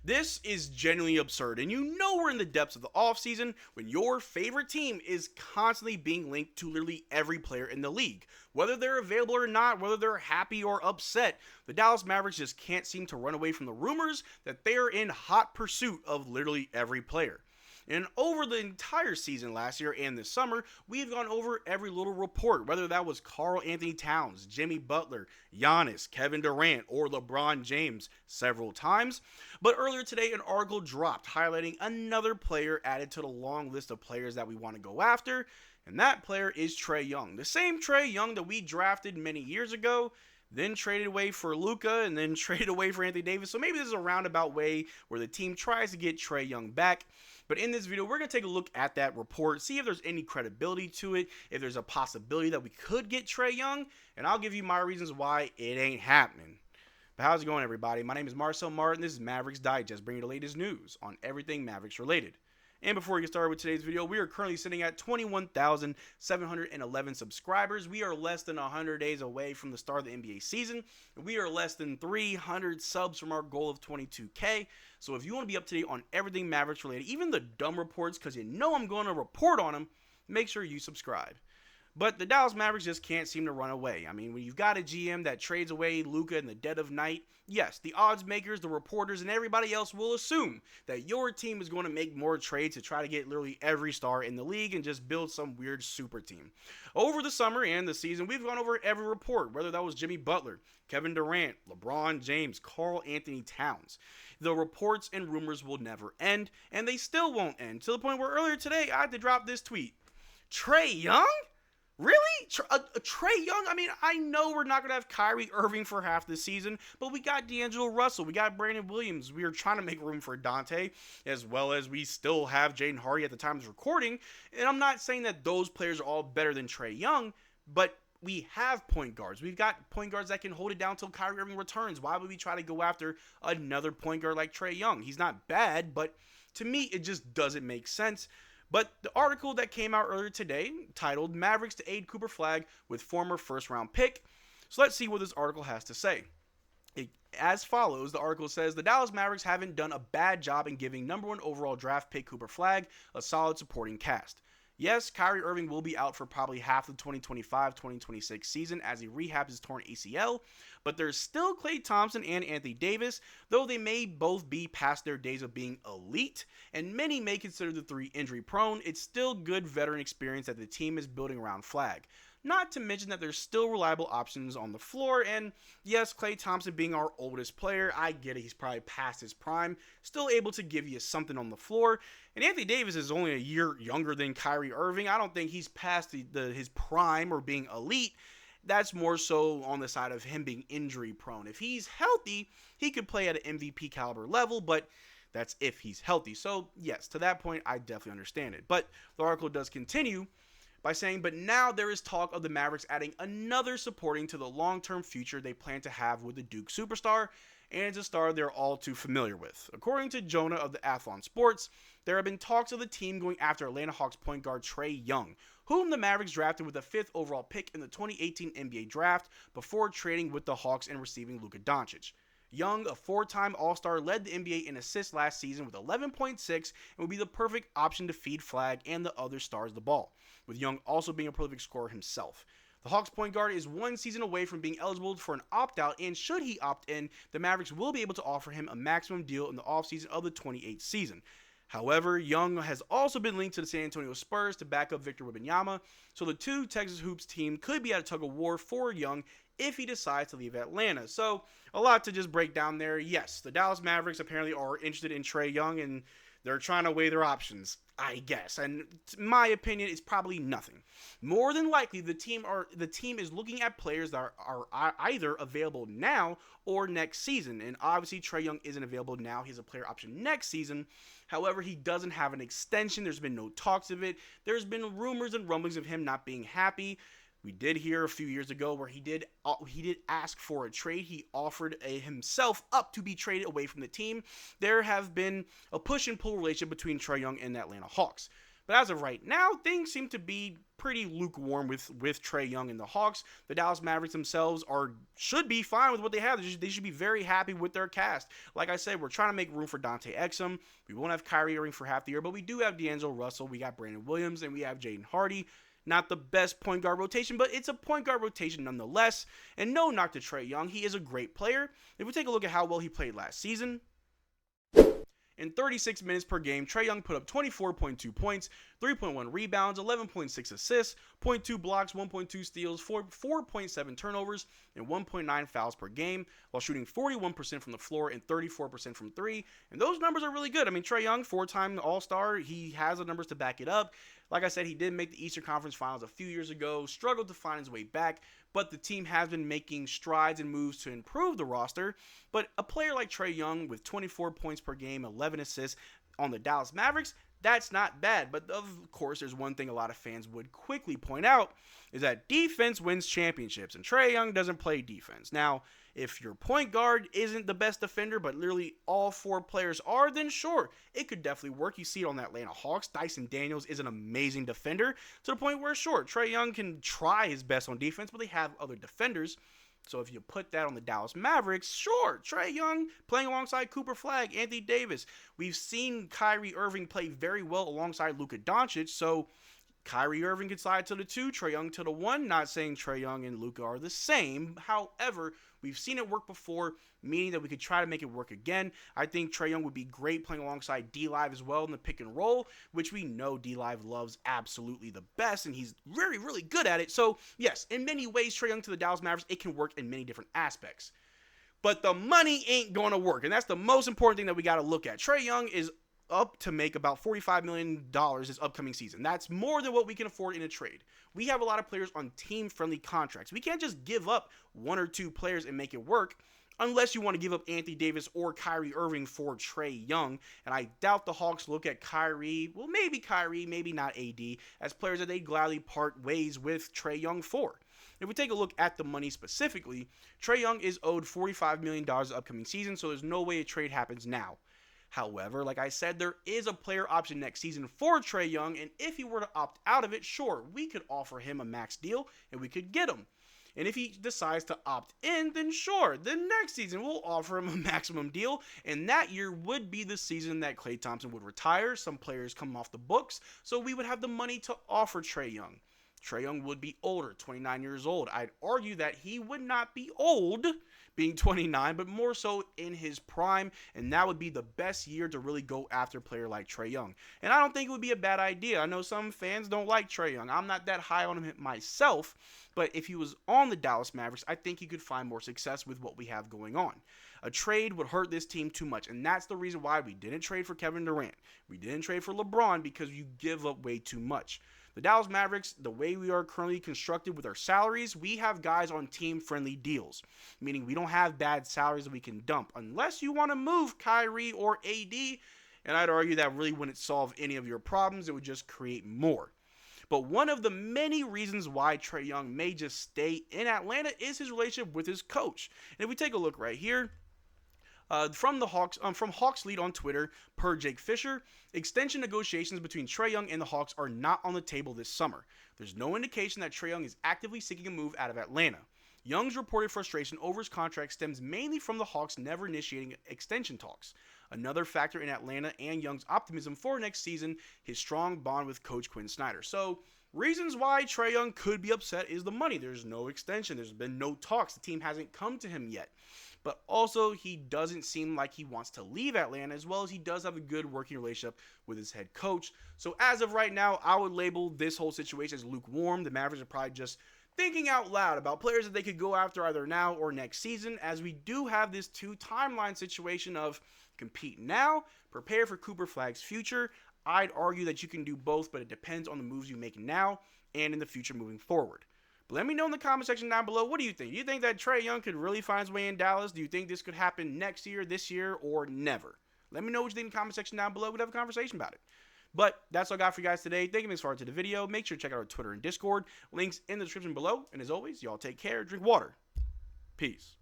This is genuinely absurd, and you know we're in the depths of the offseason when your favorite team is constantly being linked to literally every player in the league. Whether they're available or not, whether they're happy or upset, the Dallas Mavericks just can't seem to run away from the rumors that they are in hot pursuit of literally every player. And over the entire season last year and this summer, we've gone over every little report, whether that was Karl Anthony Towns, Jimmy Butler, Giannis, Kevin Durant, or LeBron James several times. But earlier today, an article dropped highlighting another player added to the long list of players that we want to go after, and that player is Trae Young. The same Trae Young that we drafted many years ago, then traded away for Luka, and then traded away for Anthony Davis. So maybe this is a roundabout way where the team tries to get Trae Young back. But in this video, we're going to take a look at that report, see if there's any credibility to it, if there's a possibility that we could get Trae Young, and I'll give you my reasons why it ain't happening. But how's it going, everybody? My name is Marcel Martin. This is Mavs Digest, bringing you the latest news on everything Mavericks related. And before we get started with today's video, we are currently sitting at 21,711 subscribers. We are less than 100 days away from the start of the NBA season. And we are less than 300 subs from our goal of 22K. So if you want to be up to date on everything Mavericks related, even the dumb reports, because you know I'm going to report on them, make sure you subscribe. But the Dallas Mavericks just can't seem to run away. I mean, when you've got a GM that trades away Luka in the dead of night, yes, the odds makers, the reporters, and everybody else will assume that your team is going to make more trades to try to get literally every star in the league and just build some weird super team. Over the summer and the season, we've gone over every report, whether that was Jimmy Butler, Kevin Durant, LeBron James, Karl Anthony Towns. The reports and rumors will never end, and they still won't end, to the point where earlier today I had to drop this tweet. Trae Young? Really? Trae Young? I mean, I know we're not going to have Kyrie Irving for half the season, but we got D'Angelo Russell. We got Brandon Williams. We are trying to make room for Dante, as well as we still have Jaden Hardy at the time of recording. And I'm not saying that those players are all better than Trae Young, but we have point guards. We've got point guards that can hold it down until Kyrie Irving returns. Why would we try to go after another point guard like Trae Young? He's not bad, but to me, it just doesn't make sense. But the article that came out earlier today, titled Mavericks to Aid Cooper Flagg with Former First Round Pick. So let's see what this article has to say. As follows, the article says, the Dallas Mavericks haven't done a bad job in giving #1 overall draft pick Cooper Flagg a solid supporting cast. Yes, Kyrie Irving will be out for probably half the 2025-2026 season as he rehabs his torn ACL, but there's still Klay Thompson and Anthony Davis, though they may both be past their days of being elite, and many may consider the three injury prone. It's still good veteran experience that the team is building around Flagg. Not to mention that there's still reliable options on the floor, and yes, Klay Thompson being our oldest player, I get it, he's probably past his prime, still able to give you something on the floor, and Anthony Davis is only a year younger than Kyrie Irving. I don't think he's past his prime or being elite. That's more so on the side of him being injury prone. If he's healthy, he could play at an MVP caliber level, but that's if he's healthy. So yes, to that point, I definitely understand it. But the article does continue by saying, but now there is talk of the Mavericks adding another supporting to the long-term future they plan to have with the Duke superstar, and it's a star they're all too familiar with. According to Jonah of the Athlon Sports, there have been talks of the team going after Atlanta Hawks point guard Trae Young, whom the Mavericks drafted with the 5th overall pick in the 2018 NBA draft before trading with the Hawks and receiving Luka Doncic. Young, a 4-time All-Star, led the NBA in assists last season with 11.6 and would be the perfect option to feed Flagg and the other stars the ball, with Young also being a prolific scorer himself. The Hawks point guard is 1 season away from being eligible for an opt-out, and should he opt in, the Mavericks will be able to offer him a maximum deal in the offseason of the 28th season. However, Young has also been linked to the San Antonio Spurs to back up Victor Wembanyama, so the two Texas Hoops team could be at a tug-of-war for Young if he decides to leave Atlanta. So, a lot to just break down there. Yes, the Dallas Mavericks apparently are interested in Trae Young, and they're trying to weigh their options, I guess. And my opinion is probably nothing. More than likely, the team is looking at players that are either available now or next season. And obviously, Trae Young isn't available now. He's a player option next season. However, he doesn't have an extension. There's been no talks of it. There's been rumors and rumblings of him not being happy. We did hear a few years ago where he did ask for a trade. He offered himself up to be traded away from the team. There have been a push and pull relationship between Trae Young and the Atlanta Hawks. But as of right now, things seem to be pretty lukewarm with Trae Young and the Hawks. The Dallas Mavericks themselves should be fine with what they have. They should be very happy with their cast. Like I said, we're trying to make room for Dante Exum. We won't have Kyrie Irving for half the year, but we do have D'Angelo Russell. We got Brandon Williams, and we have Jaden Hardy. Not the best point guard rotation, but it's a point guard rotation nonetheless. And no knock to Trae Young. He is a great player. If we take a look at how well he played last season, in 36 minutes per game, Trae Young put up 24.2 points, 3.1 rebounds, 11.6 assists, 0.2 blocks, 1.2 steals, 4.7 turnovers, and 1.9 fouls per game, while shooting 41% from the floor and 34% from three. And those numbers are really good. I mean, Trae Young, 4-time All-Star, he has the numbers to back it up. Like I said, he did make the Eastern Conference Finals a few years ago, struggled to find his way back, but the team has been making strides and moves to improve the roster. But a player like Trae Young with 24 points per game, 11 assists on the Dallas Mavericks, that's not bad. But of course, there's one thing a lot of fans would quickly point out is that defense wins championships, and Trae Young doesn't play defense. Now, if your point guard isn't the best defender, but literally all four players are, then sure, it could definitely work. You see it on the Atlanta Hawks. Dyson Daniels is an amazing defender to the point where, sure, Trae Young can try his best on defense, but they have other defenders. So if you put that on the Dallas Mavericks, sure, Trae Young playing alongside Cooper Flagg, Anthony Davis. We've seen Kyrie Irving play very well alongside Luka Doncic, so Kyrie Irving can slide to the 2, Trae Young to the 1. Not saying Trae Young and Luka are the same. However, we've seen it work before, meaning that we could try to make it work again. I think Trae Young would be great playing alongside D-Live as well in the pick and roll, which we know D-Live loves absolutely the best, and he's really, really good at it. So, yes, in many ways, Trae Young to the Dallas Mavericks, it can work in many different aspects. But the money ain't going to work, and that's the most important thing that we got to look at. Trae Young is up to make about $45 million this upcoming season. That's more than what we can afford in a trade. We have a lot of players on team-friendly contracts. We can't just give up 1 or 2 players and make it work unless you want to give up Anthony Davis or Kyrie Irving for Trae Young. And I doubt the Hawks look at Kyrie, well, maybe Kyrie, maybe not AD, as players that they gladly part ways with Trae Young for. If we take a look at the money specifically, Trae Young is owed $45 million the upcoming season, so there's no way a trade happens now. However, like I said, there is a player option next season for Trae Young, and if he were to opt out of it, sure, we could offer him a max deal, and we could get him. And if he decides to opt in, then sure, then next season we'll offer him a maximum deal, and that year would be the season that Klay Thompson would retire, some players come off the books, so we would have the money to offer Trae Young. Trae Young would be older, 29 years old. I'd argue that he would not be old, being 29, but more so in his prime, and that would be the best year to really go after a player like Trae Young. And I don't think it would be a bad idea. I know some fans don't like Trae Young. I'm not that high on him myself, but if he was on the Dallas Mavericks, I think he could find more success with what we have going on. A trade would hurt this team too much, and that's the reason why we didn't trade for Kevin Durant. We didn't trade for LeBron because you give up way too much. The Dallas Mavericks, the way we are currently constructed with our salaries, we have guys on team-friendly deals, meaning we don't have bad salaries that we can dump unless you want to move Kyrie or AD, and I'd argue that really wouldn't solve any of your problems. It would just create more. But one of the many reasons why Trae Young may just stay in Atlanta is his relationship with his coach. And if we take a look right here, from Hawks Lead on Twitter, per Jake Fisher, extension negotiations between Trae Young and the Hawks are not on the table this summer. There's no indication that Trae Young is actively seeking a move out of Atlanta. Young's reported frustration over his contract stems mainly from the Hawks never initiating extension talks. Another factor in Atlanta and Young's optimism for next season, his strong bond with Coach Quinn Snyder. So, reasons why Trae Young could be upset is the money. There's no extension. There's been no talks. The team hasn't come to him yet. But also, he doesn't seem like he wants to leave Atlanta, as well as he does have a good working relationship with his head coach. So as of right now, I would label this whole situation as lukewarm. The Mavericks are probably just thinking out loud about players that they could go after either now or next season, as we do have this 2-timeline situation of compete now, prepare for Cooper Flagg's future. I'd argue that you can do both, but it depends on the moves you make now and in the future moving forward. But let me know in the comment section down below, what do you think? Do you think that Trae Young could really find his way in Dallas? Do you think this could happen next year, this year, or never? Let me know what you think in the comment section down below. We'd have a conversation about it. But that's all I got for you guys today. Thank you for listening to the video. Make sure to check out our Twitter and Discord. Links in the description below. And as always, y'all take care. Drink water. Peace.